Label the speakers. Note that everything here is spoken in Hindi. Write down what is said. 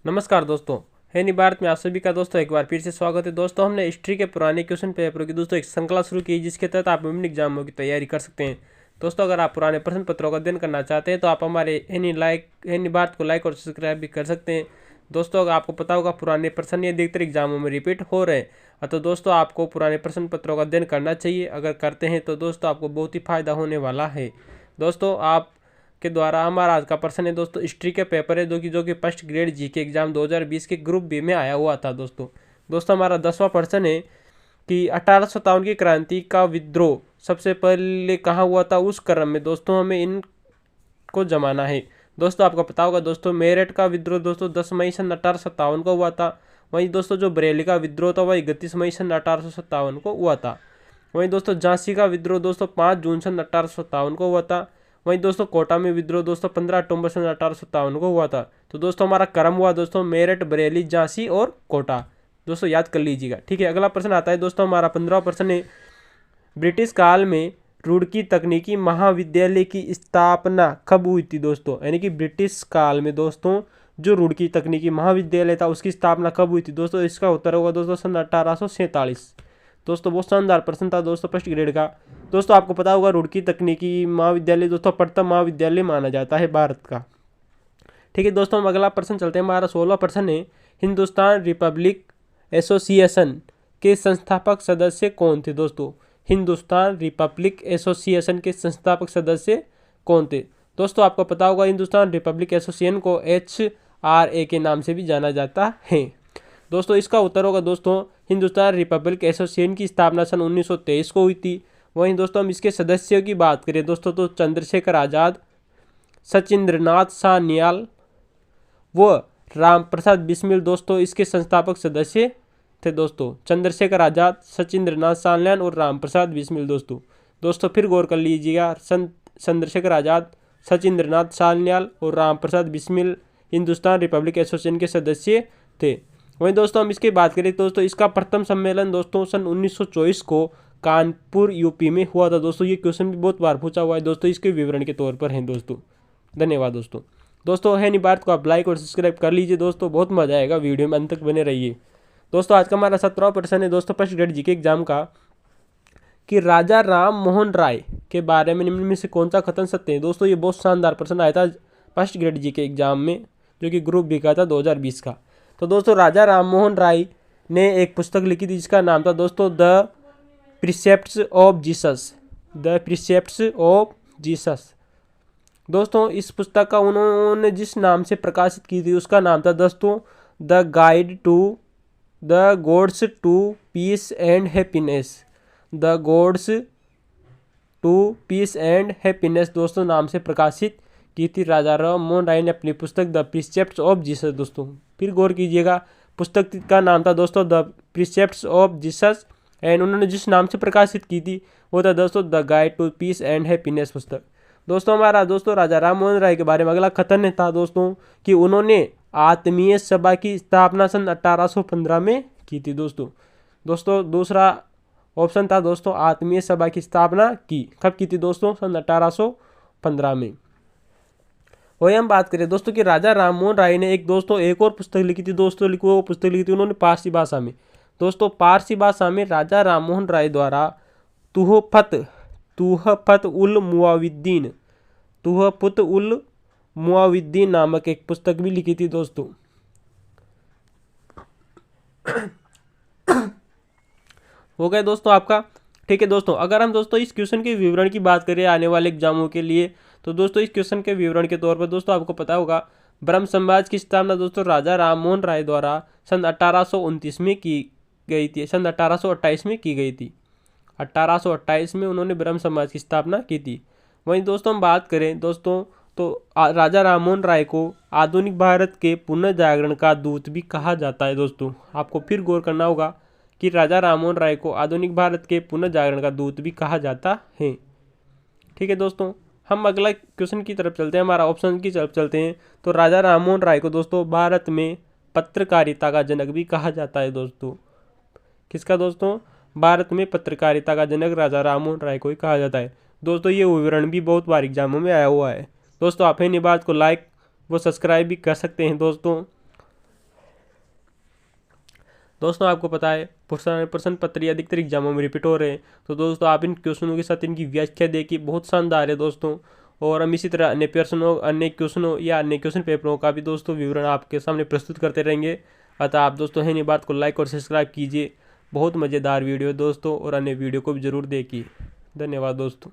Speaker 1: नमस्कार दोस्तों। है नी भारत में आप सभी का दोस्तों एक बार फिर से स्वागत है। दोस्तों हमने हिस्ट्री के पुराने क्वेश्चन पेपरों की दोस्तों एक श्रृंखला शुरू की, जिसके तहत आप विभिन्न एग्जामों की तैयारी कर सकते हैं। दोस्तों अगर आप पुराने प्रश्न पत्रों का अध्ययन करना चाहते हैं तो आप हमारे एनी भारत को लाइक और सब्सक्राइब भी कर सकते हैं। दोस्तों अगर आपको पता होगा पुराने प्रश्न ये अधिकतर एग्जामों में रिपीट हो रहे हैं, तो दोस्तों आपको पुराने प्रश्न पत्रों का अध्ययन करना चाहिए। अगर करते हैं तो दोस्तों आपको बहुत ही फायदा होने वाला है। दोस्तों आप के द्वारा हमारा आज का प्रश्न है दोस्तों, हिस्ट्री के पेपर है जो कि फर्स्ट ग्रेड जी के एग्जाम 2020 के ग्रुप बी में आया हुआ था। दोस्तों हमारा 10वां प्रश्न है कि 1857 की क्रांति का विद्रोह सबसे पहले कहाँ हुआ था, उस क्रम में दोस्तों हमें इनको जमाना है। दोस्तों आपको पता होगा दोस्तों, मेरठ का विद्रोह दोस्तों 10 मई सन 1857 को हुआ था। वहीं दोस्तों जो बरेली का विद्रोह था वही 31 मई सन 1857 को हुआ था। वहीं दोस्तों झांसी का विद्रोह दोस्तों 5 जून सन 1857 को हुआ था। वहीं दोस्तों कोटा में विद्रोह दोस्तों 15 अक्टूबर सन 1857 को हुआ था। तो दोस्तों हमारा क्रम हुआ दोस्तों मेरठ, बरेली, झांसी और कोटा। दोस्तों याद कर लीजिएगा, ठीक है। अगला प्रश्न आता है दोस्तों, हमारा 15वां प्रश्न है, ब्रिटिश काल में रुड़की तकनीकी महाविद्यालय की स्थापना कब हुई थी दोस्तों। यानी कि ब्रिटिश काल में दोस्तों जो रुड़की तकनीकी महाविद्यालय था उसकी स्थापना कब हुई थी दोस्तों। इसका उत्तर होगा दोस्तों सन 1847। दोस्तों बहुत शानदार प्रश्न था दोस्तों फर्स्ट ग्रेड का। दोस्तों आपको पता होगा रुड़की तकनीकी महाविद्यालय दोस्तों प्रथम महाविद्यालय माना जाता है भारत का। ठीक है दोस्तों, हम अगला प्रश्न चलते हैं। हमारा 16वां प्रश्न है, हिंदुस्तान रिपब्लिक एसोसिएशन के संस्थापक सदस्य कौन थे दोस्तों। हिंदुस्तान रिपब्लिक एसोसिएशन के संस्थापक सदस्य कौन थे दोस्तों। आपको पता होगा हिंदुस्तान रिपब्लिक एसोसिएशन को HRA के नाम से भी जाना जाता है। दोस्तों इसका उत्तर होगा दोस्तों, हिंदुस्तान रिपब्लिक एसोसिएशन की स्थापना सन 1923 को हुई थी। वहीं दोस्तों हम इसके सदस्यों की बात करें दोस्तों तो चंद्रशेखर आज़ाद, सचिंद्रनाथ सान्याल व राम प्रसाद बिस्मिल दोस्तों इसके संस्थापक सदस्य थे। दोस्तों चंद्रशेखर आज़ाद, सचिंद्रनाथ सान्याल और राम प्रसाद बिस्मिल। दोस्तों फिर गौर कर लीजिएगा, चंद्रशेखर आज़ाद, सचिंद्रनाथ सान्याल और राम प्रसाद बिस्मिल हिंदुस्तान रिपब्लिक एसोसिएशन के सदस्य थे। वहीं दोस्तों हम इसकी बात करें दोस्तों, इसका प्रथम सम्मेलन दोस्तों सन 1924 को कानपुर यूपी में हुआ था। दोस्तों ये क्वेश्चन भी बहुत बार पूछा हुआ है दोस्तों, इसके विवरण के तौर पर हैं दोस्तों। धन्यवाद दोस्तों है नहीं भारत को आप लाइक और सब्सक्राइब कर लीजिए दोस्तों, बहुत मजा आएगा, वीडियो में अंत तक बने रहिए। दोस्तों आज का हमारा 17वां प्रश्न है दोस्तों फर्स्ट ग्रेड जीके एग्जाम का, कि राजा राम मोहन राय के बारे में निम्न में से कौन सा कथन सत्य है। दोस्तों ये बहुत शानदार प्रश्न आया था फर्स्ट ग्रेड जीके एग्जाम में, जो कि ग्रुप बी का था 2020 का। तो दोस्तों राजा राम मोहन राय ने एक पुस्तक लिखी थी जिसका नाम था दोस्तों the precepts of Jesus. The precepts of Jesus. दोस्तों इस पुस्तक का उन्होंने जिस नाम से प्रकाशित की थी उसका नाम था दोस्तों the guide to the gods to peace and happiness. The gods to peace and happiness दोस्तों नाम से प्रकाशित की थी राजा राम मोहन राय ने अपनी पुस्तक द प्रिसेप्ट्स ऑफ जीसस। दोस्तों फिर गौर कीजिएगा, पुस्तक का नाम था दोस्तों the precepts of Jesus and उन्होंने जिस नाम से प्रकाशित की थी वो था दोस्तों the guide to peace and happiness पुस्तक। दोस्तों हमारा दोस्तों राजा राम मोहन राय के बारे में अगला कथन था दोस्तों कि उन्होंने आत्मीय सभा की स्थापना सन 1815 में की थी। दोस्तों दूसरा ऑप्शन था दोस्तों आत्मीय सभा की स्थापना कब की थी दोस्तों, सन 1815 में। वही हम बात करें दोस्तों कि राजा राम मोहन राय ने एक और पुस्तक लिखी थी दोस्तों, वो पुस्तक लिखी थी उन्होंने पारसी भाषा में। दोस्तों पारसी भाषा में राजा राम मोहन राय द्वारा तुहफत उल मुआविद्दीन नामक एक पुस्तक भी लिखी थी दोस्तों। हो गया दोस्तों आपका, ठीक है दोस्तों। अगर हम दोस्तों इस क्वेश्चन के विवरण की बात करें आने वाले एग्जामों के लिए, तो दोस्तों इस क्वेश्चन के विवरण के तौर पर दोस्तों आपको पता होगा ब्रह्म समाज की स्थापना दोस्तों राजा राम मोहन राय द्वारा सन 1829 में की गई थी, सन 1828 में की गई थी। 1828 में उन्होंने ब्रह्म समाज की स्थापना की थी। वहीं दोस्तों हम बात करें दोस्तों तो राजा राम मोहन राय को आधुनिक भारत के पुनः जागरण का दूत भी कहा जाता है। दोस्तों आपको फिर गौर करना होगा कि राजा राम मोहन राय को आधुनिक भारत के पुनः जागरण का दूत भी कहा जाता है। ठीक है दोस्तों, हम अगला क्वेश्चन की तरफ चलते हैं, हमारा ऑप्शन की तरफ चलते हैं। तो राजा राम मोहन राय को दोस्तों भारत में पत्रकारिता का जनक भी कहा जाता है। दोस्तों किसका दोस्तों, भारत में पत्रकारिता का जनक राजा राम मोहन राय को ही कहा जाता है। दोस्तों ये विवरण भी बहुत बार एग्जामों में आया हुआ है। दोस्तों आप इन बात को लाइक व सब्सक्राइब भी कर सकते हैं दोस्तों। दोस्तों आपको पता है प्रश्न पत्र ये अधिकतर एग्जामों में रिपीट हो रहे हैं, तो दोस्तों आप इन क्वेश्चनों के साथ इनकी व्याख्या देखिए, बहुत शानदार है दोस्तों। और हम इसी तरह अन्य क्वेश्चनों या अन्य क्वेश्चन पेपरों का भी दोस्तों विवरण आपके सामने प्रस्तुत करते रहेंगे। अतः आप दोस्तों है नहीं बात को लाइक और सब्सक्राइब कीजिए। बहुत मज़ेदार वीडियो दोस्तों, और अन्य वीडियो को भी ज़रूर देखिए। धन्यवाद दोस्तों।